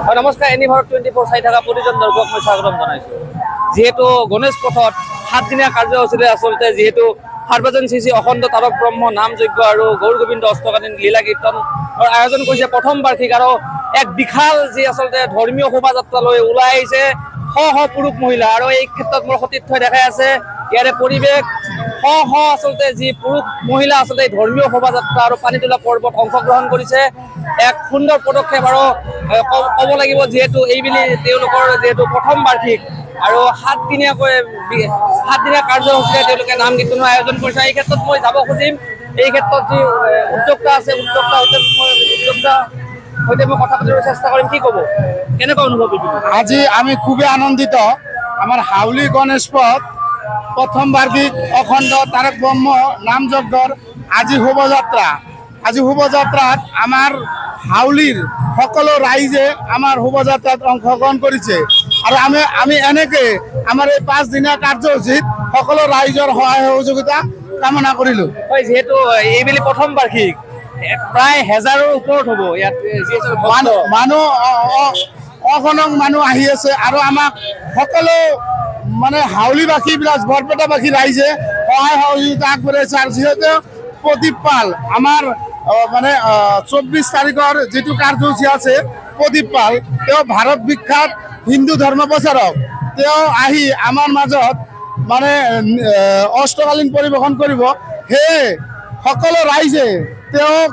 নমস্কাৰ, এনি ভাৰত 24 চাই থকা প্ৰতিজন দৰ্শক মই স্বাগতম জনাইছোঁ। যিহেতু গণেশ পথত 7 দিনীয়া কাৰ্যসূচীৰে আচলতে যিহেতু সাৰ্বজন শ্ৰী শ্ৰী অখণ্ড তাৰক ব্ৰহ্ম নাম যজ্ঞ আৰু গৌৰ গোবিন্দ অষ্টকালীন লীলা কীৰ্তন আয়োজন কৰিছে প্ৰথম বাৰ্ষিক আৰু এক বিশাল যি আচলতে ধৰ্মীয় শোভাযাত্ৰালৈ ওলাই আহিছে শ পুৰুষ মহিলা। আৰু এই ক্ষেত্ৰত মোৰ সতীৰ্থই দেখাই আছে ইয়াৰে পৰিৱেশ শ আচলতে যি পুৰুষ মহিলা আচলতে ধৰ্মীয় শোভাযাত্ৰা আৰু পানী তোলা পৰ্বত অংশগ্ৰহণ কৰিছে। এক সুন্দৰ পদক্ষেপ আৰু ক'ব লাগিব যিহেতু এইবুলি তেওঁলোকৰ যিহেতু প্ৰথম বাৰ্ষিক আৰু 7 দিনীয়া কাৰ্যসূচীৰে তেওঁলোকে নাম কীৰ্তনৰ আয়োজন কৰিছে। এই ক্ষেত্ৰত মই যাব খুজিম, এই ক্ষেত্ৰত যি উদ্যোক্তা আছে সৈতে মই কথা পাতিবলৈ চেষ্টা কৰিম। কি ক'ব, কেনেকুৱা অনুভৱ? আজি আমি খুবেই আনন্দিত। আমাৰ হাউলি গণেশ পথ প্ৰথম বাৰ্ষিক অখণ্ড তাৰক ব্ৰহ্ম নাম যজ্ঞৰ আজি শোভাযাত্ৰাত আমাৰ হাউলিৰ সকলো ৰাইজে আমাৰ শোভাযাত্ৰাত অংশগ্ৰহণ কৰিছে। আৰু আমি এনেকে আমাৰ এই 5 দিনীয়া কাৰ্যসূচীত সকলো ৰাইজৰ সহায় সহযোগিতা কামনা কৰিলোঁ। হয়, যিহেতু এইবেলি প্ৰথম বাৰ্ষিক প্ৰায় 1000ৰ ওপৰত হ'ব ইয়াত মানুহ অগণন মানুহ আহি আছে। আৰু আমাক সকলো মানে হাউলিবাসী বৰপেটাবাসী ৰাইজে সহায় সহযোগিতা আগবঢ়াইছে। আৰু যিহেতু প্ৰদীপ পাল আমাৰ মানে 24 তাৰিখৰ যিটো কাৰ্যসূচী আছে, প্ৰদীপ পাল তেওঁ ভাৰত বিখ্যাত হিন্দু ধৰ্ম প্ৰচাৰক, তেওঁ আহি আমাৰ মাজত মানে অষ্টকালীন পৰিৱেশন কৰিব। সেয়ে সকলো ৰাইজে তেওঁক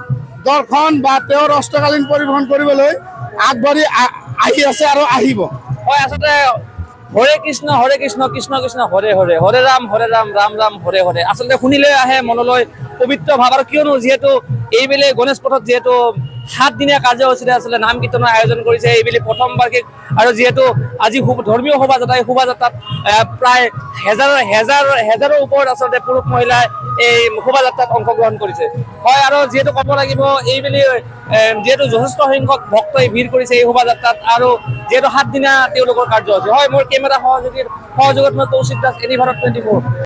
দৰ্শন বা তেওঁৰ অষ্টকালীন পৰিৱেশন কৰিবলৈ আগবাঢ়ি আহি আছে আৰু আহিব। হয়, আচলতে হৰে কৃষ্ণ কৃষ্ণ কৃষ্ণ হৰে হৰে, হৰে ৰাম ৰাম ৰাম হৰে হৰে আচলতে শুনিলে আহে মনলৈ পবিত্ৰ ভাৱ। আৰু কিয়নো যিহেতু এইবেলি গণেশ পথত যিহেতু 7 দিনীয়া কাৰ্যসূচীৰে আচলতে নাম কীৰ্তনৰ আয়োজন কৰিছে এইবেলি প্ৰথম বাৰ্ষিক। আৰু যিহেতু আজি ধৰ্মীয় শোভাযাত্ৰা, এই শোভাযাত্ৰাত প্ৰায় হেজাৰৰ ওপৰত আচলতে পুৰুষ মহিলাই এই শোভাযাত্ৰাত অংশগ্ৰহণ কৰিছে। হয়, আৰু যিহেতু ক'ব লাগিব এইবেলি যিহেতু যথেষ্ট সংখ্যক ভক্তই ভিৰ কৰিছে এই শোভাযাত্ৰাত, আৰু যিহেতু 7 দিনীয়া তেওঁলোকৰ কাৰ্যসূচী। হয়, মোৰ কেমেৰা সহযোগত মই কৌশিক দাস, এনি ভাৰত 24।